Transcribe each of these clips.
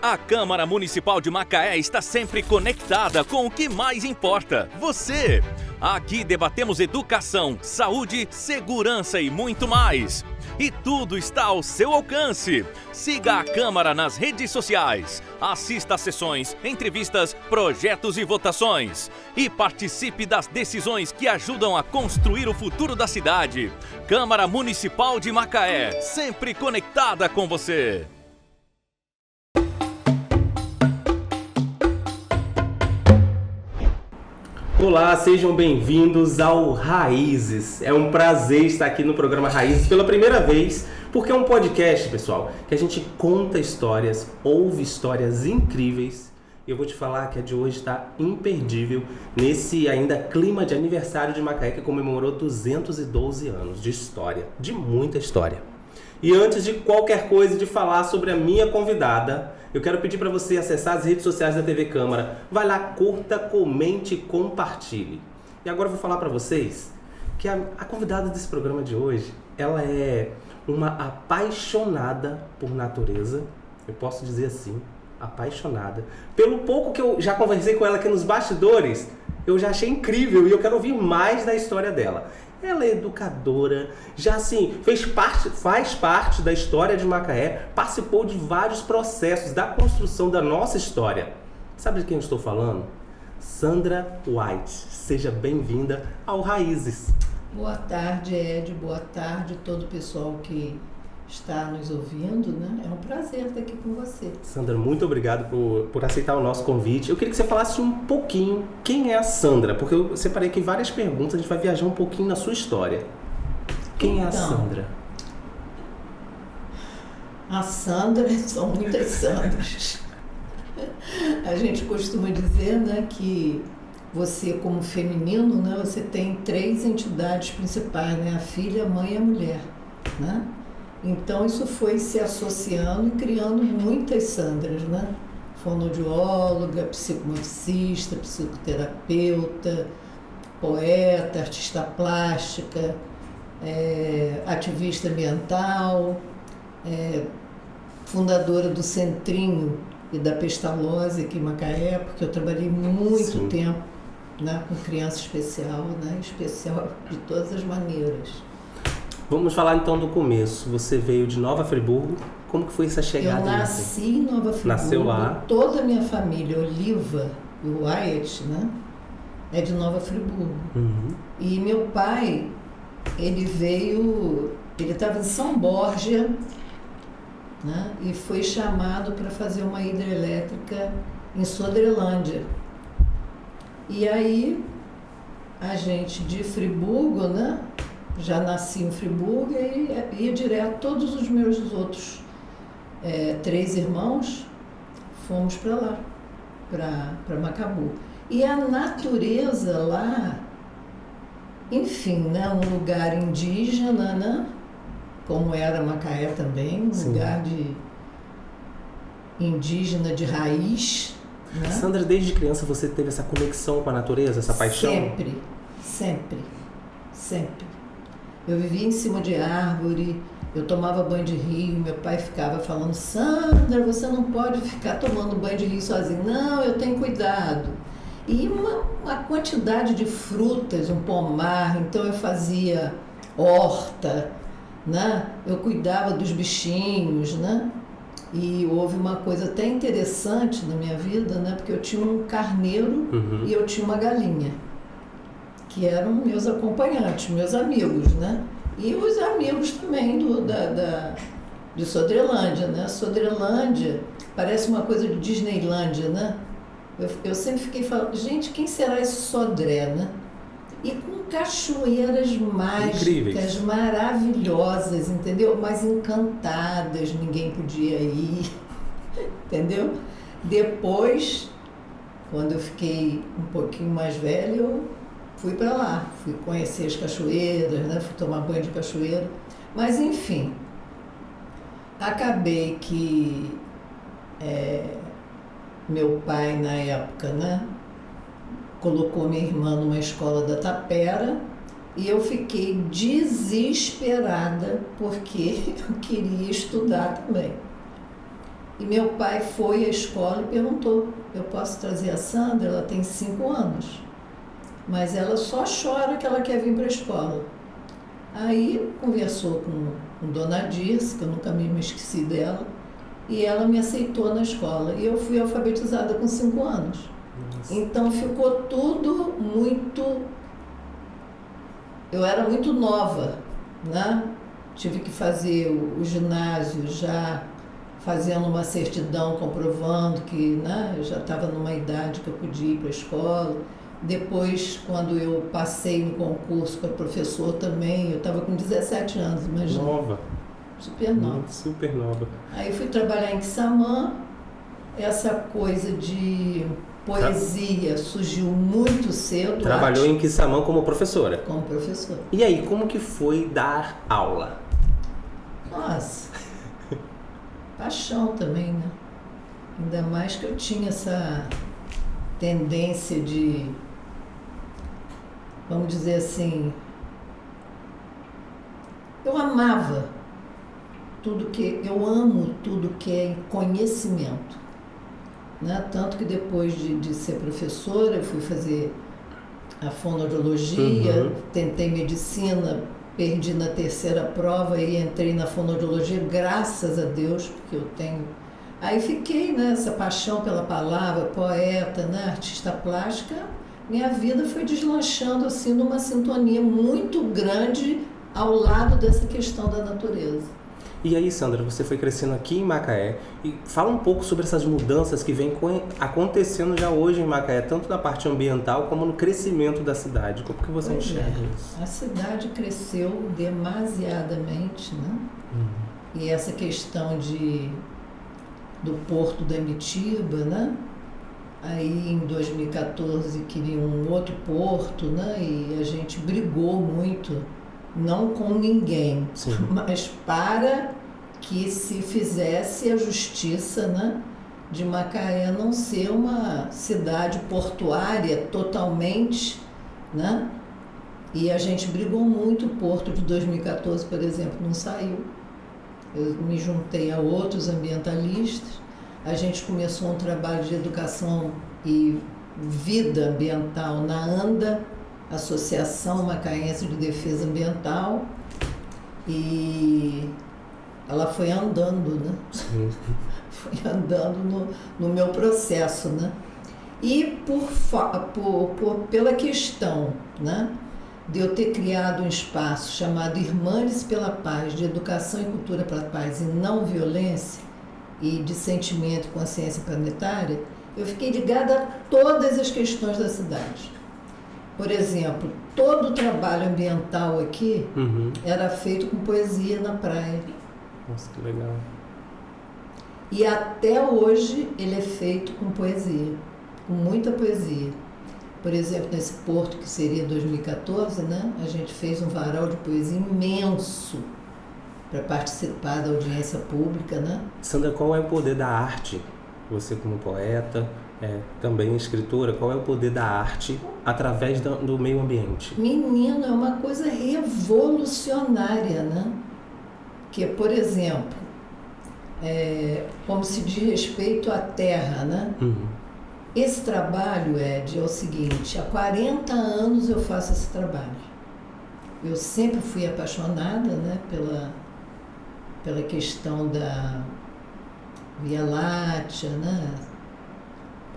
A Câmara Municipal de Macaé está sempre conectada com o que mais importa, você. Aqui debatemos educação, saúde, segurança e muito mais. E tudo está ao seu alcance. Siga a Câmara nas redes sociais. Assista a sessões, entrevistas, projetos e votações. E participe das decisões que ajudam a construir o futuro da cidade. Câmara Municipal de Macaé, sempre conectada com você. Olá, sejam bem-vindos ao Raízes. É um prazer estar aqui no programa Raízes pela primeira vez, porque é um podcast, pessoal, que a gente conta histórias, ouve histórias incríveis. E eu vou te falar que a de hoje está imperdível nesse ainda clima de aniversário de Macaé, que comemorou 212 anos de história, de muita história. E antes de qualquer coisa, de falar sobre a minha convidada, eu quero pedir para você acessar as redes sociais da TV Câmara. Vai lá, curta, comente e compartilhe. E agora eu vou falar para vocês que a convidada desse programa de hoje, ela é uma apaixonada por natureza. Eu posso dizer assim, apaixonada. Pelo pouco que eu já conversei com ela aqui nos bastidores, eu já achei incrível e eu quero ouvir mais da história dela. Ela é educadora, já assim, faz parte da história de Macaé, participou de vários processos da construção da nossa história. Sabe de quem eu estou falando? Sandra White. Seja bem-vinda ao Raízes. Boa tarde, Ed. Boa tarde a todo o pessoal que está nos ouvindo, né? É um prazer estar aqui com você. Sandra, muito obrigado por aceitar o nosso convite. Eu queria que você falasse um pouquinho quem é a Sandra, porque eu separei aqui várias perguntas, a gente vai viajar um pouquinho na sua história. Quem é a Sandra? A Sandra, são muitas Sandras. A gente costuma dizer, né, que você, como feminino, né, você tem 3 entidades principais, né? A filha, a mãe e a mulher, né? Então isso foi se associando e criando muitas Sandras, né? Fonoaudióloga, psicomotricista, psicoterapeuta, poeta, artista plástica, ativista ambiental, fundadora do Centrinho e da Pestalozzi aqui em Macaé, porque eu trabalhei muito tempo, né, com criança especial, né? Especial de todas as maneiras. Vamos falar então do começo. Você veio de Nova Friburgo. Como que foi essa chegada? Eu nasci em Nova Friburgo. Nasceu lá. Toda a minha família, Oliva e o Wyatt, né, é de Nova Friburgo. Uhum. E meu pai, ele estava em São Borja, né, e foi chamado para fazer uma hidrelétrica em Sodrelândia. E aí, a gente de Friburgo, né, já nasci em Friburgo e ia direto. Todos os meus outros 3 irmãos fomos para lá, para Macabu. E a natureza lá, enfim, né, um lugar indígena, né, como era Macaé também, um lugar de indígena de raiz. Né? Sandra, desde criança você teve essa conexão com a natureza, essa paixão? Sempre. Eu vivia em cima de árvore, eu tomava banho de rio, meu pai ficava falando: Sandra, você não pode ficar tomando banho de rio sozinha. Não, eu tenho cuidado. E uma quantidade de frutas, um pomar, então eu fazia horta, né? Eu cuidava dos bichinhos, né? E houve uma coisa até interessante na minha vida, né? Porque eu tinha um carneiro e eu tinha uma galinha, que eram meus acompanhantes, meus amigos, né? E os amigos também de Sodrelândia, né? Sodrelândia parece uma coisa de Disneylândia, né? Eu sempre fiquei falando, gente, quem será esse Sodré, né? E com cachoeiras mágicas, incríveis, maravilhosas, entendeu? Mas encantadas, ninguém podia ir, entendeu? Depois, quando eu fiquei um pouquinho mais velha, eu fui para lá, fui conhecer as cachoeiras, né? Fui tomar banho de cachoeira. Mas, enfim, acabei que meu pai, na época, né, colocou minha irmã numa escola da Tapera e eu fiquei desesperada porque eu queria estudar também. E meu pai foi à escola e perguntou, eu posso trazer a Sandra? Ela tem 5 anos, mas ela só chora que ela quer vir para a escola. Aí conversou com Dona Dirce, que eu nunca me esqueci dela, e ela me aceitou na escola. E eu fui alfabetizada com 5 anos. Nossa. Então ficou tudo muito... Eu era muito nova, né? Tive que fazer o ginásio já fazendo uma certidão comprovando que, né, eu já estava numa idade que eu podia ir para a escola. Depois, quando eu passei no concurso para professor também, eu estava com 17 anos, imagina. Nova. Super nova. Super nova. Aí fui trabalhar em Quissamã. Essa coisa de poesia surgiu muito cedo. Trabalhou em Quissamã como professora? Como professora. E aí, como que foi dar aula? Nossa, paixão também, né? Ainda mais que eu tinha essa tendência de, vamos dizer assim, eu amava eu amo tudo que é conhecimento, né? Tanto que depois de ser professora, eu fui fazer a fonoaudiologia, tentei medicina, perdi na 3ª prova e entrei na fonoaudiologia, graças a Deus, porque eu tenho... Aí fiquei nessa paixão pela palavra, poeta, né, artista plástica. Minha vida foi deslanchando assim numa sintonia muito grande ao lado dessa questão da natureza. E aí, Sandra, você foi crescendo aqui em Macaé e fala um pouco sobre essas mudanças que vêm acontecendo já hoje em Macaé, tanto na parte ambiental como no crescimento da cidade. Como que você enxerga isso? A cidade cresceu demasiadamente, né? E essa questão do Porto da Emitiba, né? Aí em 2014 queriam um outro porto, né? E a gente brigou muito, não com ninguém, Sim. mas para que se fizesse a justiça, né? De Macaé não ser uma cidade portuária totalmente, né? E a gente brigou muito, o Porto de 2014, por exemplo, não saiu. Eu me juntei a outros ambientalistas, a gente começou um trabalho de educação e vida ambiental na ANDA, Associação Macaense de Defesa Ambiental, e ela foi andando, né? Sim. Foi andando no meu processo, né? E pela questão, né, de eu ter criado um espaço chamado Irmãs pela Paz, de educação e cultura para a paz e não violência, e de sentimento e consciência planetária, eu fiquei ligada a todas as questões da cidade. Por exemplo, todo o trabalho ambiental aqui era feito com poesia na praia. Nossa, que legal. E até hoje ele é feito com poesia, com muita poesia. Por exemplo, nesse porto que seria 2014, né, a gente fez um varal de poesia imenso para participar da audiência pública, né? Sandra, qual é o poder da arte? Você como poeta, também escritora, qual é o poder da arte através do meio ambiente? Menino, é uma coisa revolucionária, né? Que, por exemplo, como se diz respeito à terra, né? Esse trabalho, Ed, é o seguinte, há 40 anos eu faço esse trabalho. Eu sempre fui apaixonada, né, pela questão da Via Láctea, né?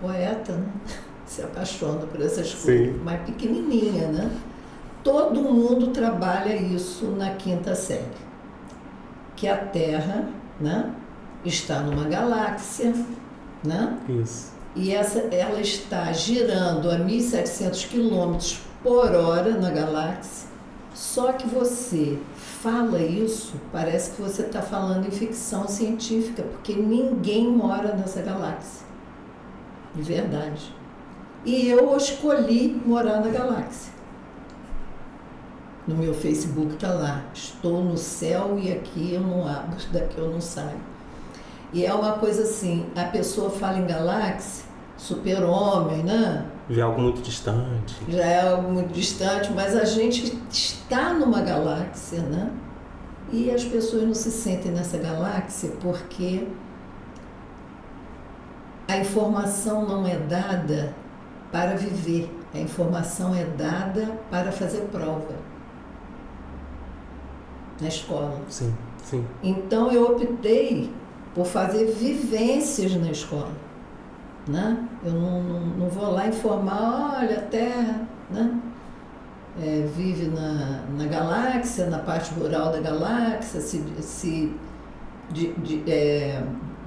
Poeta, né? Se apaixona por essas coisas, mas pequenininha, né? Todo mundo trabalha isso na 5ª série, que a Terra, né, está numa galáxia, né? Isso. E ela está girando a 1.700 km por hora na galáxia, só que você fala isso, parece que você está falando em ficção científica, porque ninguém mora nessa galáxia, de verdade. E eu escolhi morar na galáxia. No meu Facebook está lá, estou no céu e aqui eu não abro, daqui eu não saio. E é uma coisa assim, a pessoa fala em galáxia, super-homem, né? Já é algo muito distante. Já é algo muito distante, mas a gente está numa galáxia, né? E as pessoas não se sentem nessa galáxia porque a informação não é dada para viver, a informação é dada para fazer prova na escola. Sim, sim. Então eu optei por fazer vivências na escola, né? Eu não vou lá informar, olha, a Terra, né? Vive na galáxia, na parte rural da galáxia, se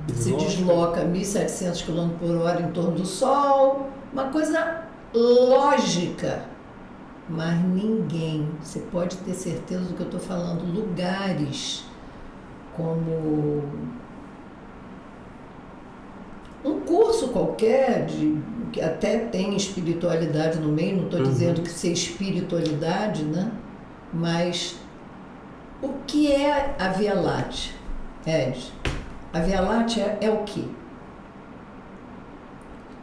desloca 1.700 km/h em torno do Sol, uma coisa lógica, mas ninguém, você pode ter certeza do que eu estou falando, lugares como um curso qualquer, que até tem espiritualidade no meio, não estou dizendo que ser espiritualidade, né? Mas o que é a Via Láctea, Ed? A Via Láctea é o quê?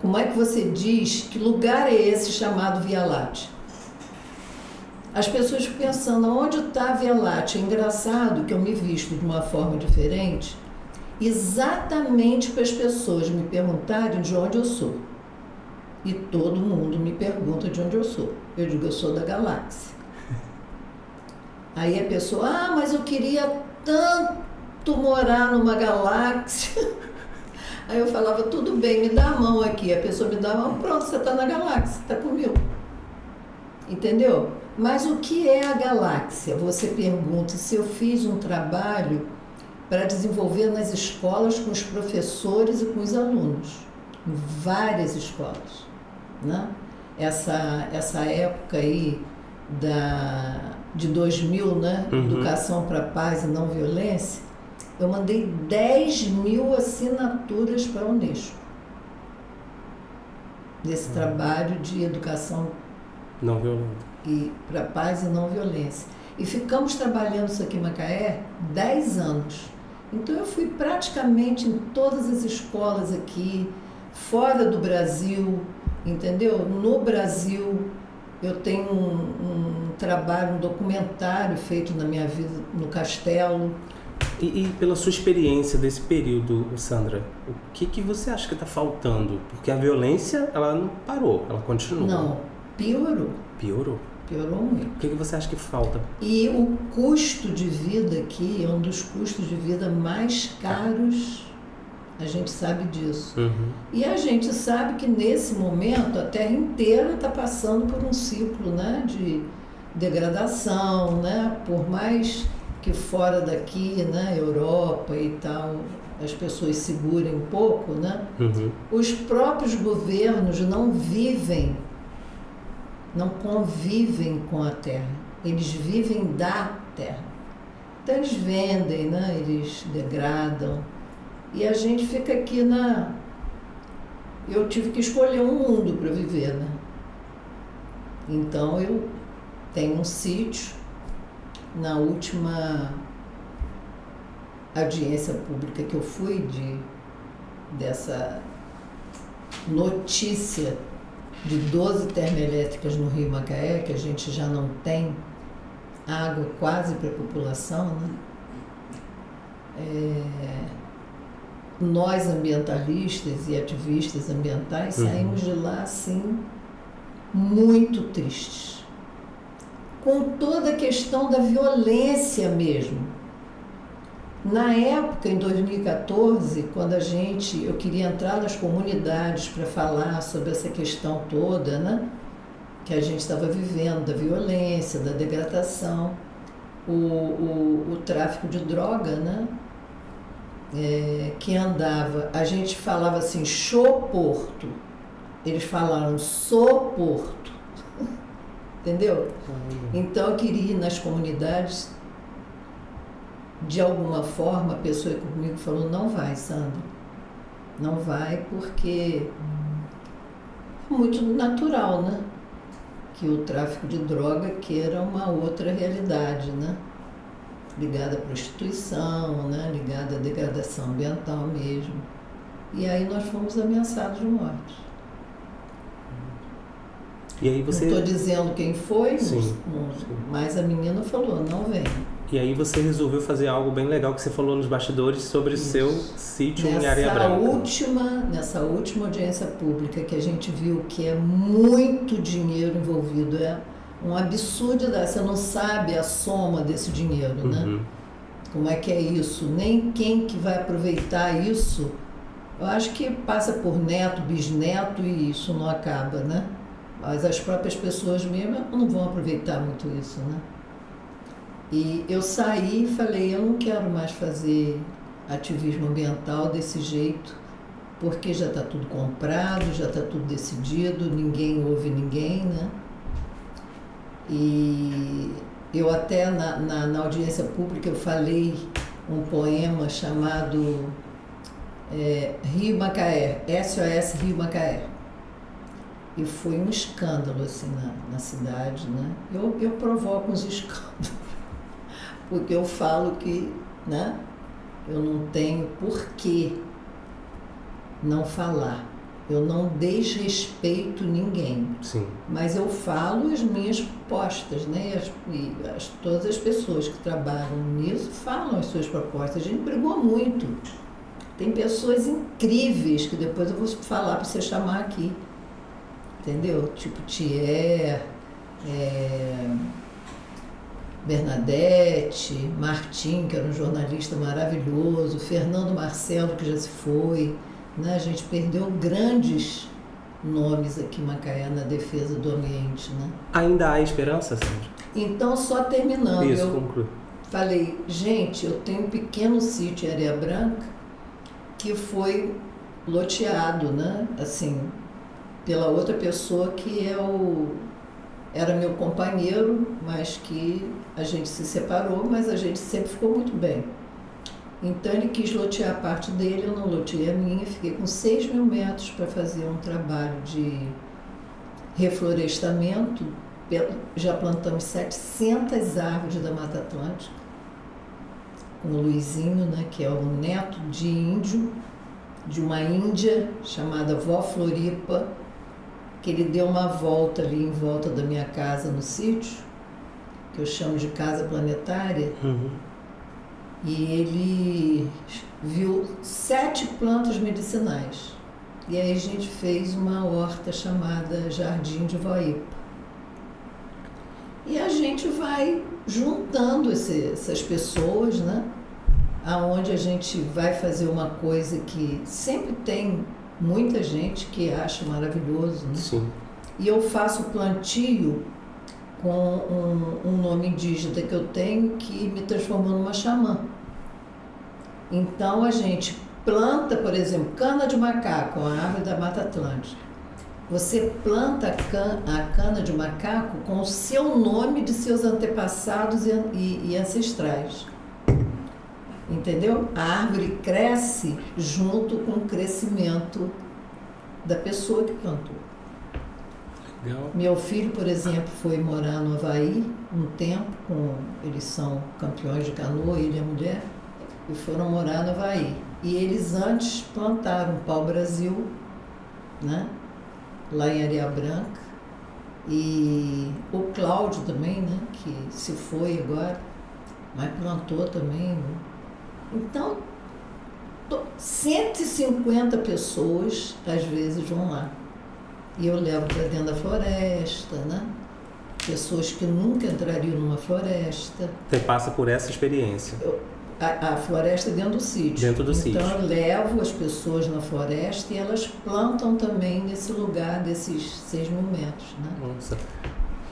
Como é que você diz que lugar é esse chamado Via Láctea? As pessoas ficam pensando, onde está a Via Láctea? É engraçado que eu me visto de uma forma diferente, exatamente para as pessoas me perguntarem de onde eu sou. E todo mundo me pergunta de onde eu sou. Eu digo, eu sou da galáxia. Aí a pessoa, mas eu queria tanto morar numa galáxia. Aí eu falava, tudo bem, me dá a mão aqui. A pessoa me dá a mão, pronto, você está na galáxia, está comigo. Entendeu? Mas o que é a galáxia? Você pergunta, se eu fiz um trabalho para desenvolver nas escolas com os professores e com os alunos, em várias escolas, né? Essa época aí de 2000, né? Educação para a Paz e Não Violência, eu mandei 10.000 assinaturas para a Unesco desse trabalho de educação não violenta e para a paz e não violência. E ficamos trabalhando isso aqui em Macaé 10 anos. Então eu fui praticamente em todas as escolas aqui, fora do Brasil, entendeu? No Brasil, eu tenho um trabalho, um documentário feito na minha vida no Castelo. E pela sua experiência desse período, Sandra, o que você acha que está faltando? Porque a violência, ela não parou, ela continua. Não, piorou. Piorou? Piorou muito. O que você acha que falta? E o custo de vida aqui é um dos custos de vida mais caros, a gente sabe disso. E a gente sabe que nesse momento a Terra inteira está passando por um ciclo, né, de degradação, né, por mais que fora daqui, né, Europa e tal, as pessoas segurem um pouco, né, os próprios governos não convivem com a Terra, eles vivem da Terra. Então eles vendem, né? Eles degradam. E a gente fica aqui Eu tive que escolher um mundo para viver, né? Então eu tenho um sítio. Na última audiência pública que eu fui dessa notícia de 12 termoelétricas no Rio Macaé, que a gente já não tem água quase para a população, né? Nós ambientalistas e ativistas ambientais saímos de lá assim muito tristes, com toda a questão da violência mesmo. Na época, em 2014, quando eu queria entrar nas comunidades para falar sobre essa questão toda, né, que a gente estava vivendo, da violência, da degradação, o tráfico de droga, né, que andava, a gente falava assim, Choporto, eles falaram Soporto, entendeu? Então eu queria ir nas comunidades. De alguma forma, a pessoa comigo falou, não vai, Sandra, não vai, porque é muito natural, né? Que o tráfico de droga queira uma outra realidade, né? Ligada à prostituição, né? Ligada à degradação ambiental mesmo. E aí nós fomos ameaçados de morte. E aí você... Não estou dizendo quem foi, sim, mas a menina falou, não vem. E aí você resolveu fazer algo bem legal que você falou nos bastidores sobre o seu sítio em Areia Branca. Nessa última audiência pública que a gente viu que é muito dinheiro envolvido, é um absurdo, você não sabe a soma desse dinheiro, né? Como é que é isso? Nem quem que vai aproveitar isso, eu acho que passa por neto, bisneto e isso não acaba, né? Mas as próprias pessoas mesmo não vão aproveitar muito isso, né? E eu saí e falei, eu não quero mais fazer ativismo ambiental desse jeito, porque já está tudo comprado, já está tudo decidido, ninguém ouve ninguém, né? E eu até na audiência pública eu falei um poema chamado Rio Macaé, SOS Rio Macaé. E foi um escândalo assim na cidade, né? Eu provoco uns escândalos, porque eu falo que, né, eu não tenho por que não falar. Eu não desrespeito ninguém. Sim. Mas eu falo as minhas propostas, né? Todas as pessoas que trabalham nisso falam as suas propostas. A gente brigou muito. Tem pessoas incríveis que depois eu vou falar para você chamar aqui. Entendeu? Tipo Thier, Bernadette, Martim, que era um jornalista maravilhoso, Fernando Marcelo, que já se foi, né? A gente perdeu grandes nomes aqui em Macaé na defesa do ambiente, né? Ainda há esperança, Sandra? Então, só terminando, Isso, conclui. Falei, gente, eu tenho um pequeno sítio em Areia Branca que foi loteado, né? Assim, pela outra pessoa que era meu companheiro, mas que a gente se separou, mas a gente sempre ficou muito bem. Então ele quis lotear a parte dele, eu não loteei a minha, fiquei com 6 mil metros para fazer um trabalho de reflorestamento. Já plantamos 700 árvores da Mata Atlântica, com o Luizinho, né, que é o neto de índio, de uma índia chamada Vó Floripa, que ele deu uma volta ali em volta da minha casa no sítio, que eu chamo de casa planetária, e ele viu 7 plantas medicinais. E aí a gente fez uma horta chamada Jardim de Voipa. E a gente vai juntando essas pessoas, né? Aonde a gente vai fazer uma coisa que sempre tem muita gente que acha maravilhoso, né? Sim. E eu faço plantio com um nome indígena que eu tenho que me transformou numa xamã. Então a gente planta, por exemplo, cana de macaco, a árvore da Mata Atlântica. Você planta a cana de macaco com o seu nome de seus antepassados e ancestrais. Entendeu? A árvore cresce junto com o crescimento da pessoa que plantou. Legal. Meu filho, por exemplo, foi morar no Havaí um tempo, eles são campeões de canoa, ele e a mulher, e foram morar no Havaí. E eles antes plantaram pau-brasil, né? Lá em Areia Branca. E o Cláudio também, né? Que se foi agora, mas plantou também, né? Então, 150 pessoas, às vezes, vão lá. E eu levo para dentro da floresta, né? Pessoas que nunca entrariam numa floresta. Você passa por essa experiência. A floresta dentro do sítio. Dentro do sítio. Então, eu levo as pessoas na floresta e elas plantam também nesse lugar desses 6 mil metros, né? Nossa.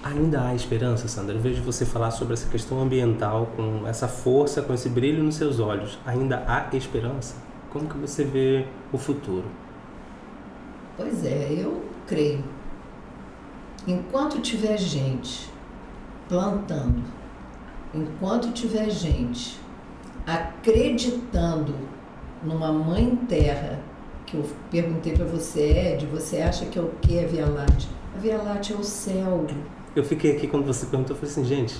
Ainda há esperança, Sandra? Eu vejo você falar sobre essa questão ambiental com essa força, com esse brilho nos seus olhos. Ainda há esperança? Como que você vê o futuro? Pois é, eu creio. Enquanto tiver gente plantando, enquanto tiver gente acreditando numa mãe terra, que eu perguntei para você, Ed, você acha que é o que a Via Láctea? A Via Láctea é o céu. Eu fiquei aqui quando você perguntou, eu falei assim, gente,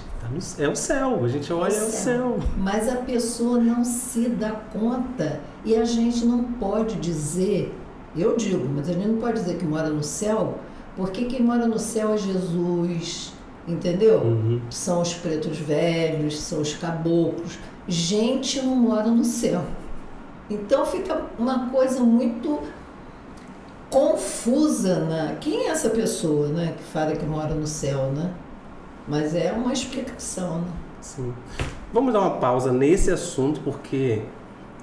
é o céu, a gente olha, é o céu. Mas a pessoa não se dá conta e a gente não pode dizer, eu digo, mas a gente não pode dizer que mora no céu, porque quem mora no céu é Jesus, entendeu? São os pretos velhos, são os caboclos. Gente não mora no céu. Então fica uma coisa muito confusa, né? Quem é essa pessoa, né, que fala que mora no céu, né? Mas é uma explicação, né? Sim. Vamos dar uma pausa nesse assunto, porque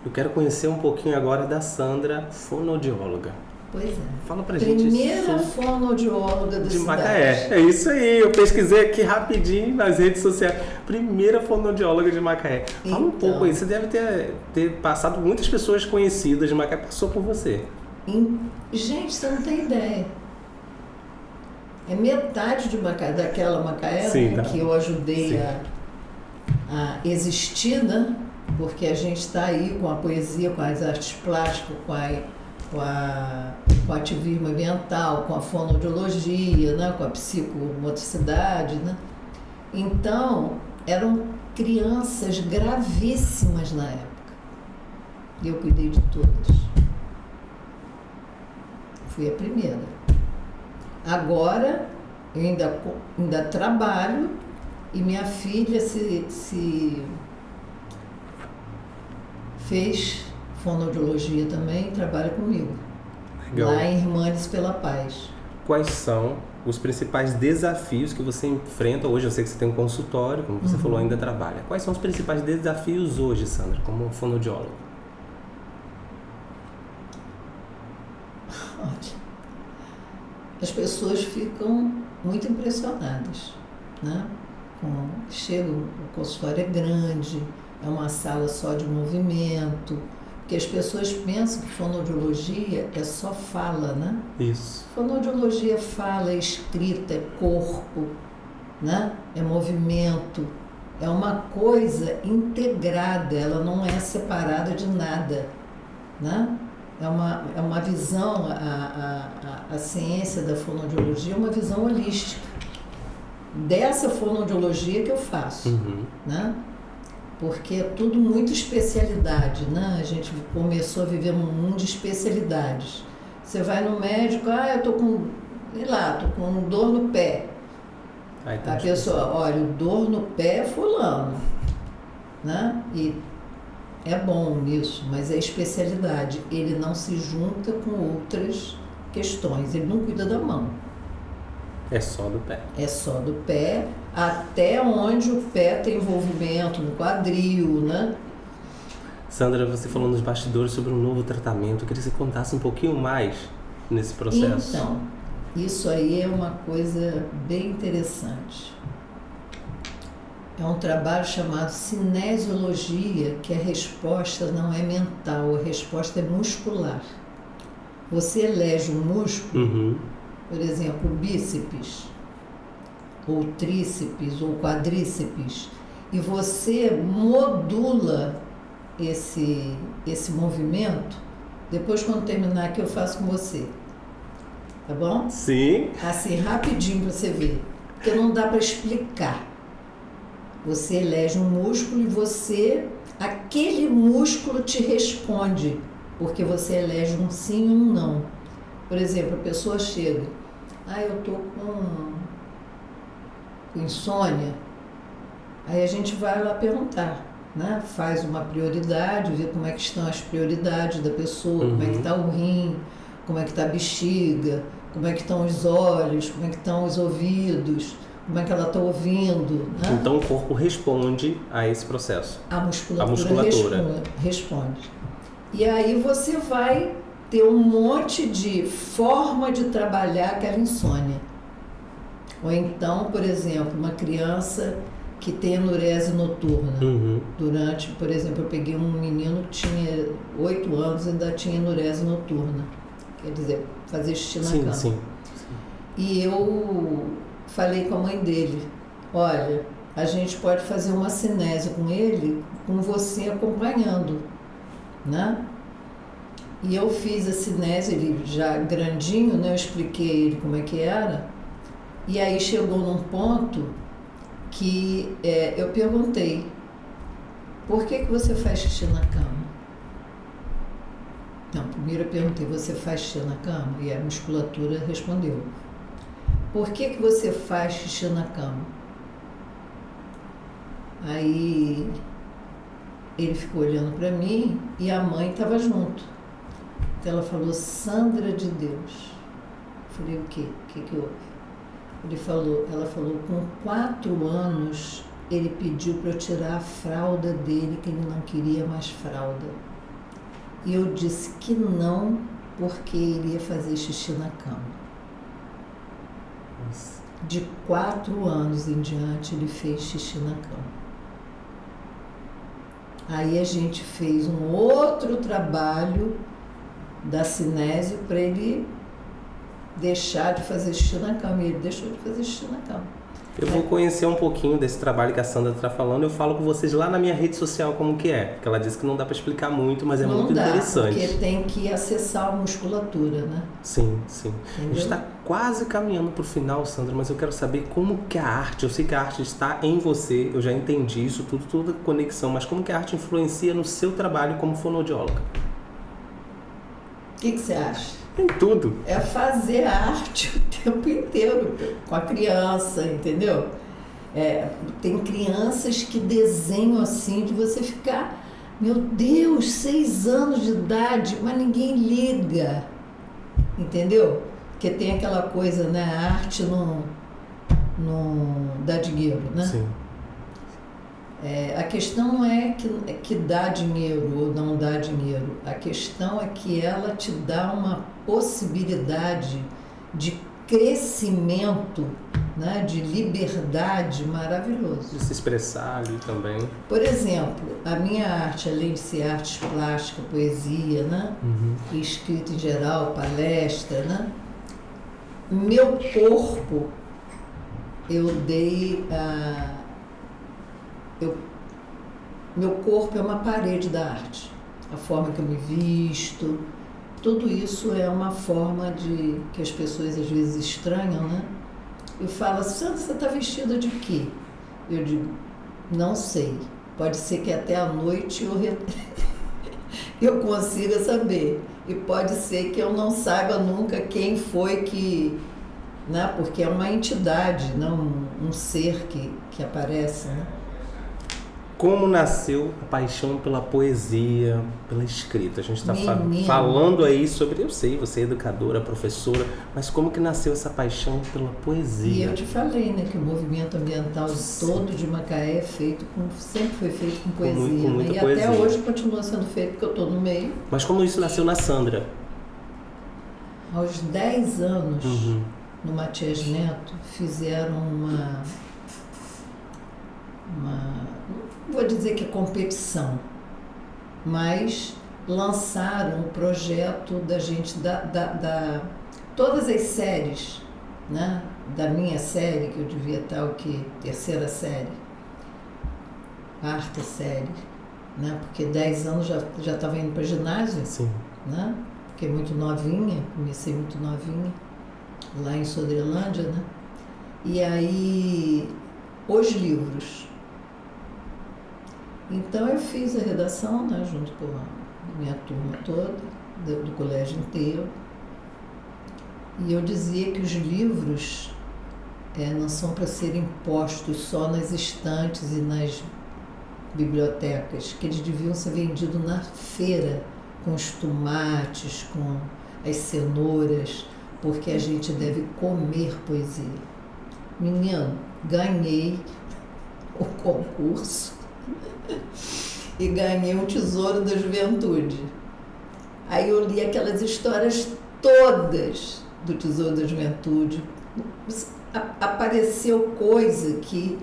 eu quero conhecer um pouquinho agora da Sandra, fonoaudióloga. Pois é. Fala pra gente. Primeira fonoaudióloga de Macaé. É isso aí, eu pesquisei aqui rapidinho nas redes sociais. Primeira fonoaudióloga de Macaé. Fala um pouco aí, você deve ter passado, muitas pessoas conhecidas de Macaé passou por você. Gente, você não tem ideia. É metade de Macaé, daquela Macaé, sim, né, que eu ajudei a existir, né? Porque a gente está aí com a poesia, com as artes plásticas, com o ativismo ambiental, com a fonoaudiologia, né? Com a psicomotricidade, né? Então, eram crianças gravíssimas na época. E eu cuidei de todas. Fui a primeira. Agora, eu ainda trabalho e minha filha se fez fonoaudiologia também e trabalha comigo. Legal. Lá em Irmãs pela Paz. Quais são os principais desafios que você enfrenta hoje? Eu sei que você tem um consultório, como você falou, ainda trabalha. Quais são os principais desafios hoje, Sandra, como fonoaudióloga? Olha, as pessoas ficam muito impressionadas, né? Chega, o consultório é grande, é uma sala só de movimento, porque as pessoas pensam que fonoaudiologia é só fala, né? Isso. Fonoaudiologia é fala, é escrita, é corpo, né? É movimento, é uma coisa integrada, ela não é separada de nada, né? É uma visão, a ciência da fonoaudiologia é uma visão holística. Dessa fonoaudiologia que eu faço, né? Porque é tudo muito especialidade, né? A gente começou a viver num mundo de especialidades. Você vai no médico, eu tô com, sei lá, tô com dor no pé. A pessoa, olha, o dor no pé é fulano, né? E é bom nisso, mas é especialidade. Ele não se junta com outras questões, ele não cuida da mão. É só do pé. É só do pé, até onde o pé tem envolvimento no quadril, né? Sandra, você falou nos bastidores sobre um novo tratamento. Eu queria que você contasse um pouquinho mais nesse processo. Então, isso aí é uma coisa bem interessante. É um trabalho chamado cinesiologia, que a resposta não é mental, a resposta é muscular. Você elege um músculo, por exemplo, o bíceps, ou tríceps, ou quadríceps, e você modula esse movimento. Depois, quando terminar aqui, eu faço com você. Tá bom? Sim. Assim, rapidinho pra você ver. Porque não dá para explicar. Você elege um músculo e aquele músculo te responde, porque você elege um sim e um não. Por exemplo, a pessoa chega, eu tô com insônia. Aí a gente vai lá perguntar, né? Faz uma prioridade, vê como é que estão as prioridades da pessoa, como é que está o rim, como é que está a bexiga, como é que estão os olhos, como é que estão os ouvidos, como é que ela está ouvindo, né? Então o corpo responde a esse processo. A musculatura. Responde. E aí você vai ter um monte de forma de trabalhar aquela insônia. Ou então, por exemplo, uma criança que tem enurese noturna. Durante, por exemplo, eu peguei um menino que tinha 8 anos e ainda tinha enurese noturna. Quer dizer, fazer xixi na cama. Sim. E eu falei com a mãe dele, olha, a gente pode fazer uma cinésia com ele, com você acompanhando, né? E eu fiz a cinésia, ele já grandinho, né? Eu expliquei ele como é que era. E aí chegou num ponto que eu perguntei, por que você faz xixi na cama? Não, primeiro eu perguntei, você faz xixi na cama? E a musculatura respondeu. por que você faz xixi na cama? Aí ele ficou olhando para mim e a mãe estava junto. Então ela falou, Sandra de Deus. Eu falei, o quê? O que houve? Ela falou, com 4 anos ele pediu para eu tirar a fralda dele, que ele não queria mais fralda. E eu disse que não, porque ele ia fazer xixi na cama. Nossa. De 4 anos em diante ele fez xixi na cama. Aí a gente fez um outro trabalho da cinésio para ele deixar de fazer xixi na cama. E ele deixou de fazer xixi na cama. Eu vou conhecer um pouquinho desse trabalho que a Sandra está falando. Eu falo com vocês lá na minha rede social como que é. Porque ela disse que não dá para explicar muito, mas é muito interessante. Porque tem que acessar a musculatura, né? Sim. Entendeu? A gente está quase caminhando para o final, Sandra, mas eu quero saber como que a arte, eu sei que a arte está em você, eu já entendi isso, tudo conexão, mas como que a arte influencia no seu trabalho como fonoaudióloga? O que você acha? Em tudo. É fazer arte o tempo inteiro com a criança, entendeu? Tem crianças que desenham assim, de você ficar, meu Deus, 6 anos de idade, mas ninguém liga, entendeu? Porque tem aquela coisa, né? A arte não dá dinheiro, né? Sim. A questão não é que dá dinheiro ou não dá dinheiro. A questão é que ela te dá uma possibilidade de crescimento, né, de liberdade maravilhoso. De se expressar ali também. Por exemplo, a minha arte, além de ser arte plástica, poesia, né, e escrita em geral, palestra, né, meu corpo, meu corpo é uma parede da arte. A forma que eu me visto, tudo isso é uma forma que as pessoas às vezes estranham, né? Eu falo, Sandra, você está vestida de quê? Eu digo, não sei. Pode ser que até à noite eu consiga saber. E pode ser que eu não saiba nunca quem foi que... Né? Porque é uma entidade, não um ser que aparece, né? Como nasceu a paixão pela poesia, pela escrita? A gente está falando aí sobre, eu sei, você é educadora, professora, mas como que nasceu essa paixão pela poesia? E eu te falei, né, que o movimento ambiental todo de Macaé sempre foi feito com poesia, com muita né? poesia. Até hoje continua sendo feito, porque eu estou no meio. Mas como isso nasceu na Sandra? Aos 10 anos, no Matias Neto, fizeram uma vou dizer que é competição, mas lançaram o projeto da gente, todas as séries, né? Da minha série, que eu devia estar o quê? 3ª série, 4ª série, né? Porque 10 anos já estava indo para ginásio, sim, né? Fiquei muito novinha, comecei muito novinha, lá em Sodrelândia, né? E aí, os livros. Então eu fiz a redação, né, junto com a minha turma toda, do colégio inteiro. E eu dizia que os livros não são para serem postos só nas estantes e nas bibliotecas, que eles deviam ser vendidos na feira, com os tomates, com as cenouras, porque a gente deve comer poesia. Menino, ganhei o concurso e ganhei um Tesouro da Juventude. Aí eu li aquelas histórias todas do Tesouro da Juventude. Apareceu coisa que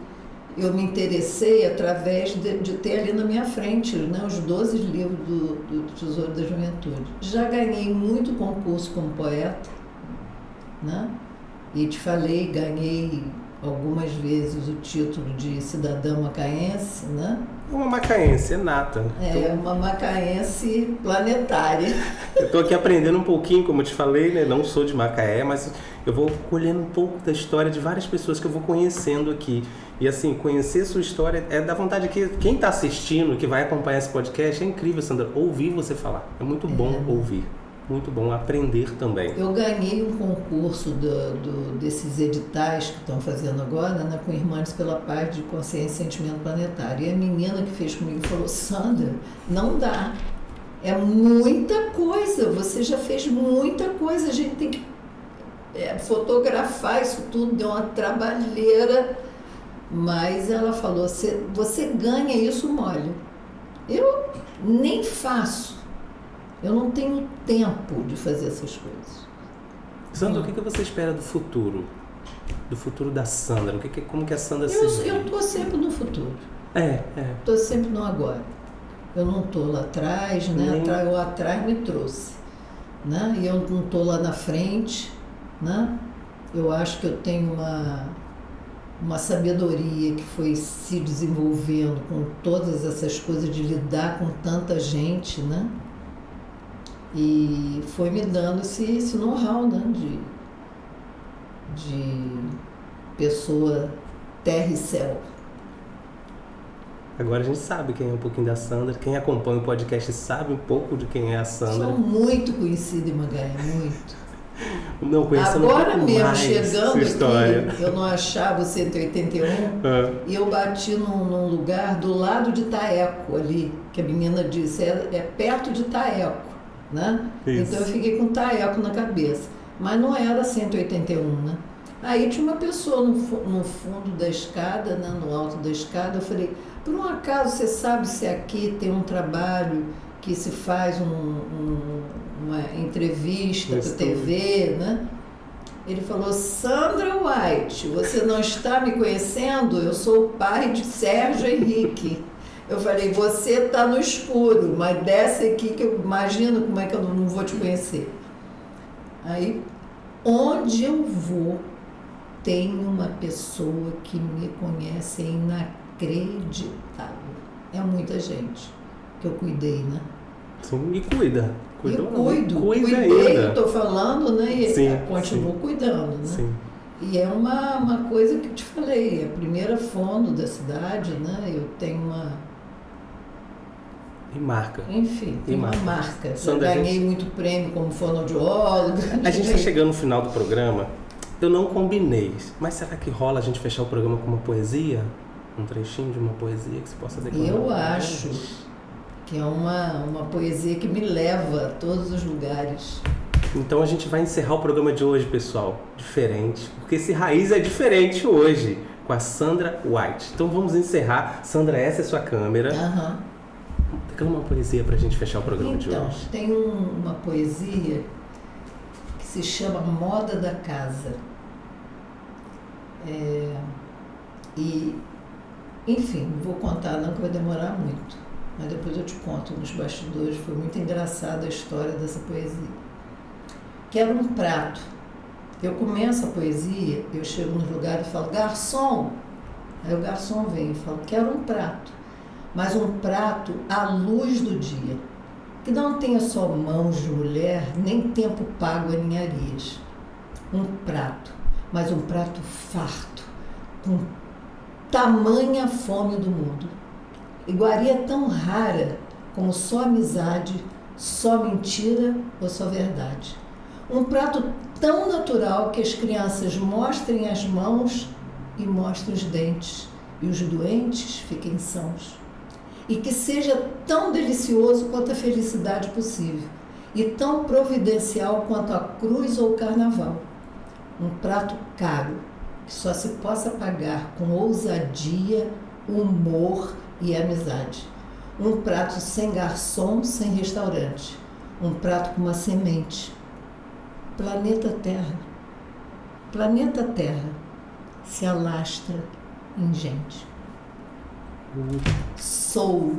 eu me interessei através de ter ali na minha frente, né, os 12 livros do Tesouro da Juventude. Já ganhei muito concurso como poeta, né? E te falei, ganhei algumas vezes o título de cidadã macaense, né? Uma macaense, é nata. Uma macaense planetária. Eu estou aqui aprendendo um pouquinho, como eu te falei, né? Não sou de Macaé, mas eu vou colhendo um pouco da história de várias pessoas que eu vou conhecendo aqui. E assim, conhecer sua história é da vontade que quem está assistindo, que vai acompanhar esse podcast, é incrível, Sandra, ouvir você falar. É muito bom ouvir. muito bom aprender também. Eu ganhei um concurso desses editais que estão fazendo agora, né, com Irmãs pela Paz de Consciência e Sentimento Planetário. E a menina que fez comigo falou: Sandra, não dá. É muita coisa, você já fez muita coisa, a gente tem que fotografar isso tudo, deu uma trabalheira. Mas ela falou: você ganha isso mole. Eu nem faço. Eu não tenho tempo de fazer essas coisas. Sandra, o que você espera do futuro? Do futuro da Sandra? Como que a Sandra se vê? Eu estou sempre no futuro. Estou sempre no agora. Eu não estou lá atrás, né? O atrás me trouxe. Né? E eu não estou lá na frente. Né? Eu acho que eu tenho uma sabedoria que foi se desenvolvendo com todas essas coisas de lidar com tanta gente, né? E foi me dando esse know-how, né? De pessoa terra e céu. Agora a gente sabe quem é um pouquinho da Sandra. Quem acompanha o podcast sabe um pouco de quem é a Sandra. Sou muito conhecida em Macaé, muito. Não, conhecendo agora um pouco mesmo, mais chegando história. Aqui, eu não achava o 181 e eu bati num lugar do lado de Taeco ali, que a menina disse, é perto de Taeco, né? Isso. Então eu fiquei com Taeco na cabeça, mas não era 181, né? Aí tinha uma pessoa no fundo da escada, né, no alto da escada, eu falei: por um acaso você sabe se aqui tem um trabalho que se faz uma entrevista para TV, né? Ele falou: Sandra White, você não está me conhecendo? Eu sou o pai de Sérgio Henrique. Eu falei: você está no escuro, mas desce aqui que eu imagino como é que eu não vou te conhecer. Aí, onde eu vou, tem uma pessoa que me conhece, é inacreditável. É muita gente que eu cuidei, né? Sim, e cuida. Cuidei, eu estou falando, né? E sim, continuo cuidando, né? Sim. E é uma coisa que eu te falei, a primeira fono da cidade, né? Eu tenho uma... E marca. Enfim, tem uma marca. Sandra, ganhei muito prêmio como fonoaudióloga. A gente está chegando no final do programa. Eu não combinei, mas será que rola a gente fechar o programa com uma poesia? Um trechinho de uma poesia que você possa declamar? Eu acho que é uma poesia que me leva a todos os lugares. Então a gente vai encerrar o programa de hoje, pessoal, diferente, porque esse Raiz é diferente hoje, com a Sandra White. Então vamos encerrar. Sandra, essa é a sua câmera. Declama uma poesia pra gente fechar o programa de hoje. Então, tem uma poesia que se chama Moda da Casa. Enfim, não vou contar não, que vai demorar muito. Mas depois eu te conto nos bastidores. Foi muito engraçada a história dessa poesia. Quero um prato. Eu começo a poesia, eu chego no lugar e falo: garçom. Aí o garçom vem e fala: quero um prato. Mas um prato à luz do dia. Que não tenha só mãos de mulher, nem tempo pago a ninharias. Um prato, mas um prato farto, com tamanha fome do mundo. Iguaria tão rara como só amizade, só mentira ou só verdade. Um prato tão natural que as crianças mostrem as mãos e mostrem os dentes, e os doentes fiquem sãos. E que seja tão delicioso quanto a felicidade possível, e tão providencial quanto a cruz ou o carnaval. Um prato caro, que só se possa pagar com ousadia, humor e amizade. Um prato sem garçom, sem restaurante. Um prato com uma semente. Planeta Terra. Planeta Terra se alastra em gente. Sou.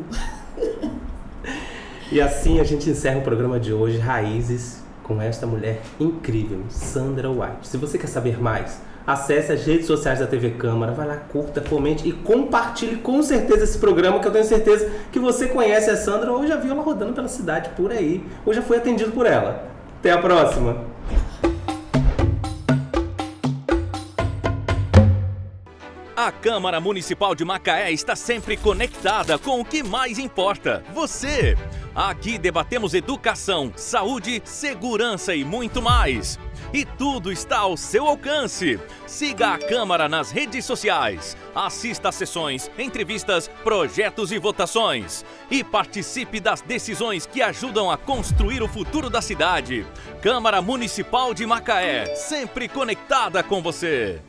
E assim a gente encerra o programa de hoje, Raízes, com esta mulher incrível, Sandra White. Se você quer saber mais, acesse as redes sociais da TV Câmara, vai lá, curta, comente e compartilhe com certeza esse programa, que eu tenho certeza que você conhece a Sandra ou já viu ela rodando pela cidade por aí, ou já foi atendido por ela. Até a próxima! A Câmara Municipal de Macaé está sempre conectada com o que mais importa, você. Aqui debatemos educação, saúde, segurança e muito mais. E tudo está ao seu alcance. Siga a Câmara nas redes sociais. Assista a sessões, entrevistas, projetos e votações. E participe das decisões que ajudam a construir o futuro da cidade. Câmara Municipal de Macaé, sempre conectada com você.